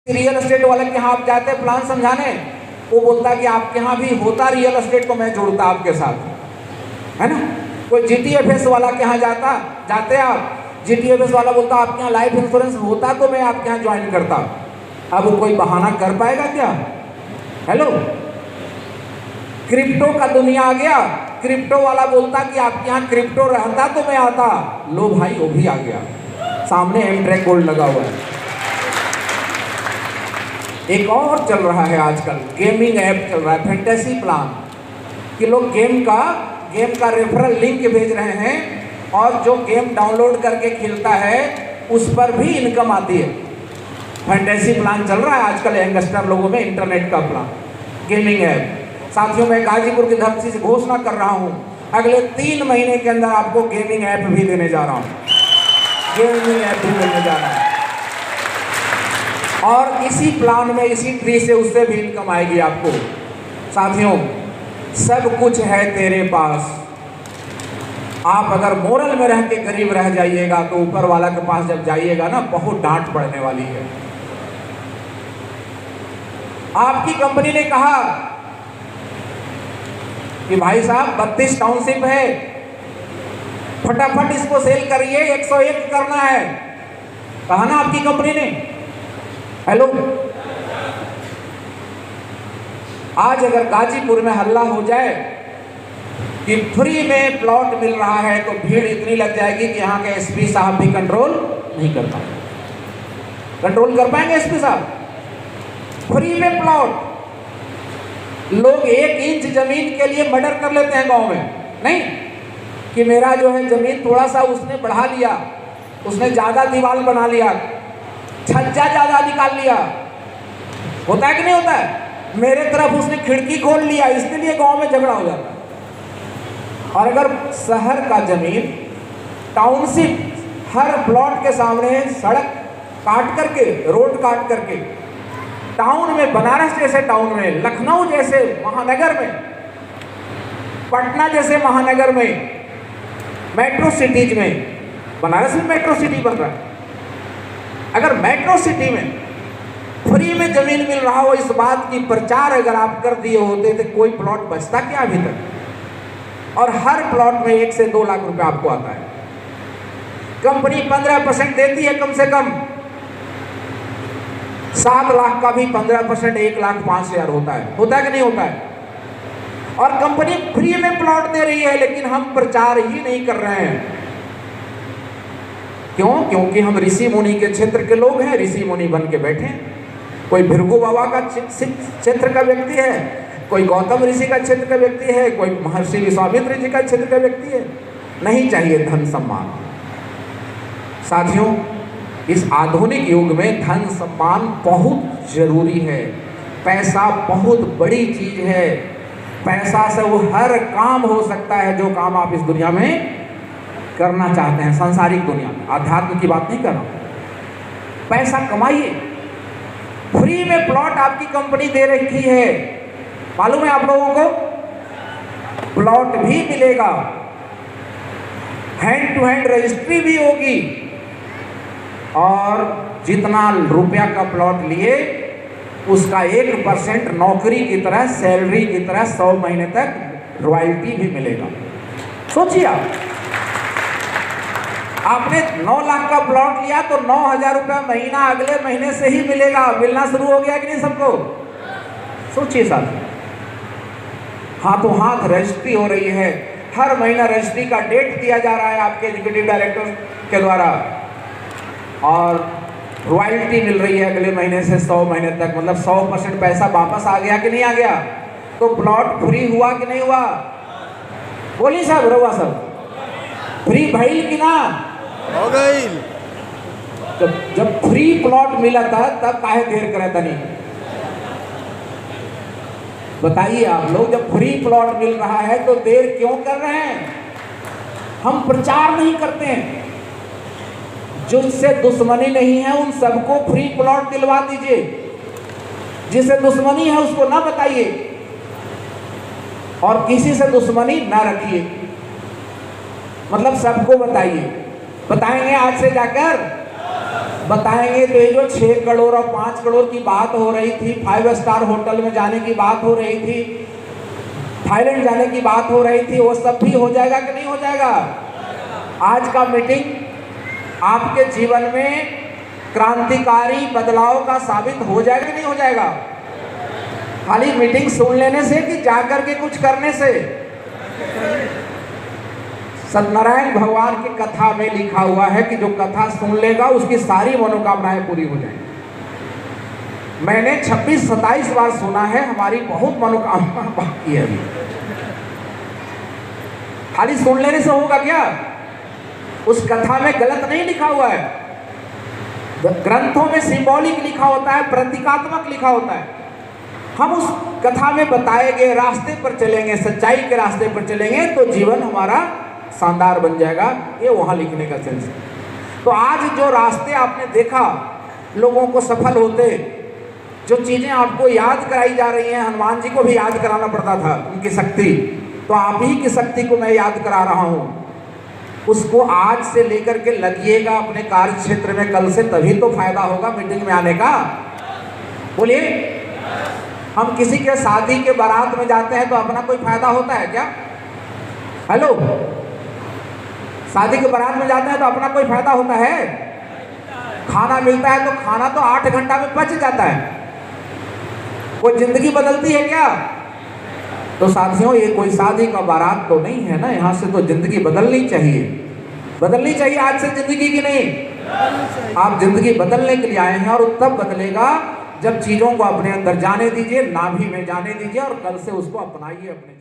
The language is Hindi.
रियल एस्टेट वाले के यहाँ आप जाते प्लान समझाने, वो बोलता कि आपके यहाँ भी होता रियल एस्टेट तो मैं जोड़ता आपके साथ, है ना। कोई जीटीएफएस वाला के यहाँ जाते आप, जीटीएफएस वाला बोलता आपके यहाँ लाइफ इंश्योरेंस होता तो मैं आपके यहाँ ज्वाइन करता। अब वो कोई बहाना कर पाएगा क्या? हेलो, क्रिप्टो का दुनिया आ गया, क्रिप्टो वाला बोलता कि आपके यहाँ क्रिप्टो रहता तो मैं आता। लो भाई, वो भी आ गया, सामने एमट्रेक गोल्ड लगा हुआ है। एक और चल रहा है आजकल, गेमिंग ऐप चल रहा है, फैंटेसी प्लान, कि लोग गेम का रेफरल लिंक भेज रहे हैं और जो गेम डाउनलोड करके खेलता है उस पर भी इनकम आती है। फैंटेसी प्लान चल रहा है आजकल यंगस्टर लोगों में, इंटरनेट का प्लान, गेमिंग ऐप। साथियों, मैं गाजीपुर की धरती से घोषणा कर रहा हूं, अगले 3 महीने के अंदर आपको गेमिंग ऐप भी देने जा रहा हूं, गेमिंग ऐप भी देने जा रहा हूं। और इसी प्लान में, इसी ट्री से उससे भी इनकम आएगी आपको। साथियों, सब कुछ है तेरे पास, आप अगर मोरल में रह के गरीब रह जाइएगा तो ऊपर वाला के पास जब जाइएगा ना, बहुत डांट पड़ने वाली है। आपकी कंपनी ने कहा कि भाई साहब 32 टाउनशिप है, फटाफट इसको सेल करिए, 101 करना है, कहा ना आपकी कंपनी ने। हेलो, आज अगर गाजीपुर में हल्ला हो जाए कि फ्री में प्लॉट मिल रहा है तो भीड़ इतनी लग जाएगी कि यहाँ के एसपी साहब भी कंट्रोल नहीं कर पाएंगे। कंट्रोल कर पाएंगे एसपी साहब? फ्री में प्लॉट, लोग 1 इंच जमीन के लिए मर्डर कर लेते हैं गांव में, नहीं कि मेरा जो है जमीन थोड़ा सा उसने बढ़ा लिया, उसने ज्यादा दीवार बना लिया, छज्जा ज्यादा निकाल लिया, होता है कि नहीं होता है? मेरे तरफ उसने खिड़की खोल लिया, इसलिए गांव में झगड़ा हो जाता है। और अगर शहर का जमीन, टाउनशिप, हर प्लॉट के सामने सड़क काट करके, रोड काट करके, टाउन में, बनारस जैसे टाउन में, लखनऊ जैसे महानगर में, पटना जैसे महानगर में, मेट्रो सिटीज में, बनारस में मेट्रो सिटी बन रहा है, अगर मेट्रो सिटी में फ्री में जमीन मिल रहा हो, इस बात की प्रचार अगर आप कर दिए होते तो कोई प्लॉट बचता क्या अभी तक? और हर प्लॉट में 1 से 2 लाख रुपए आपको आता है। कंपनी 15% देती है, कम से कम 7 लाख का भी 15% 1,05,000 होता है कि नहीं होता है? और कंपनी फ्री में प्लॉट दे रही है, लेकिन हम प्रचार ही नहीं कर रहे हैं। क्यों? क्योंकि हम ऋषि मुनि के क्षेत्र के लोग हैं, ऋषि मुनि बन के बैठे। कोई भृगु बाबा का क्षेत्र का व्यक्ति है, कोई गौतम ऋषि का क्षेत्र का व्यक्ति है, कोई महर्षि विश्वामित्र जी का क्षेत्र का व्यक्ति है। नहीं चाहिए धन सम्मान। साथियों, इस आधुनिक युग में धन सम्मान बहुत जरूरी है। पैसा बहुत बड़ी चीज है। पैसा से वो हर काम हो सकता है जो काम आप इस दुनिया में करना चाहते हैं, सांसारिक दुनिया में, आध्यात्म की बात नहीं कर रहा हूं। पैसा कमाइए। फ्री में प्लॉट आपकी कंपनी दे रखी है, मालूम है आप लोगों को? प्लॉट भी मिलेगा, हैंड टू हैंड रजिस्ट्री भी होगी, और जितना रुपया का प्लॉट लिए उसका 1% नौकरी की तरह, सैलरी की तरह 100 महीने तक रॉयल्टी भी मिलेगा। सोचिए आपने 9 लाख का प्लॉट लिया तो 9,000 रुपया महीना अगले महीने से ही मिलेगा। मिलना शुरू हो गया कि नहीं सबको? सोचिए साहब, हाथों हाथ रजिस्ट्री हो रही है, हर महीना रजिस्ट्री का डेट दिया जा रहा है आपके एग्जीक्यूटिव डायरेक्टर के द्वारा, और रॉयल्टी मिल रही है अगले महीने से 100 महीने तक। मतलब 100% पैसा वापस आ गया कि नहीं आ गया? तो प्लॉट फ्री हुआ कि नहीं हुआ? बोली साहब, रहुआ सब फ्री भइल कि ना हो गई? जब फ्री प्लॉट मिला था तब काहे देर करे तनी? बताइए आप लोग, जब फ्री प्लॉट मिल रहा है तो देर क्यों कर रहे हैं? हम प्रचार नहीं करते हैं। जिससे दुश्मनी नहीं है उन सबको फ्री प्लॉट दिलवा दीजिए, जिससे दुश्मनी है उसको ना बताइए, और किसी से दुश्मनी ना रखिए। मतलब सबको बताइए। बताएंगे आज से जाकर? बताएंगे तो ये जो 6 करोड़ और 5 करोड़ की बात हो रही थी, 5 स्टार होटल में जाने की बात हो रही थी, थाईलैंड जाने की बात हो रही थी, वो सब भी हो जाएगा कि नहीं हो जाएगा? आज का मीटिंग आपके जीवन में क्रांतिकारी बदलाव का साबित हो जाएगा कि नहीं हो जाएगा? खाली मीटिंग सुन लेने से कि जाकर के कुछ करने से? सत्यनारायण भगवान की कथा में लिखा हुआ है कि जो कथा सुन लेगा उसकी सारी मनोकामनाएं पूरी हो जाएंगी। मैंने 26-27 बार सुना है, हमारी बहुत मनोकामना बाकी है अभी। खाली सुन लेने से होगा क्या? उस कथा में गलत नहीं लिखा हुआ है। ग्रंथों में सिंबॉलिक लिखा होता है, प्रतीकात्मक लिखा होता है। हम उस कथा में बताए गए रास्ते पर चलेंगे, सच्चाई के रास्ते पर चलेंगे तो जीवन हमारा शानदार बन जाएगा। ये वहाँ लिखने का सेंस है। तो आज जो रास्ते आपने देखा लोगों को सफल होते, जो चीज़ें आपको याद कराई जा रही हैं, हनुमान जी को भी याद कराना पड़ता था उनकी शक्ति, तो आप ही की शक्ति को मैं याद करा रहा हूँ। उसको आज से लेकर के लगिएगा अपने कार्य क्षेत्र में, कल से तभी तो फायदा होगा मीटिंग में आने का। बोलिए, हम किसी के शादी के बारात में जाते हैं तो अपना कोई फायदा होता है क्या? हेलो, शादी के बारात में जाते हैं तो अपना कोई फायदा होता है? खाना मिलता है तो खाना तो 8 घंटा में पच जाता है, कोई जिंदगी बदलती है क्या? तो साथियों, ये कोई शादी का बारात तो नहीं है ना, यहाँ से तो जिंदगी बदलनी चाहिए। बदलनी चाहिए आज से जिंदगी की नहीं। आप जिंदगी बदलने के लिए आए हैं और तब बदलेगा जब चीजों को अपने अंदर जाने दीजिए, नाभि में जाने दीजिए और कल से उसको अपनाइए अपने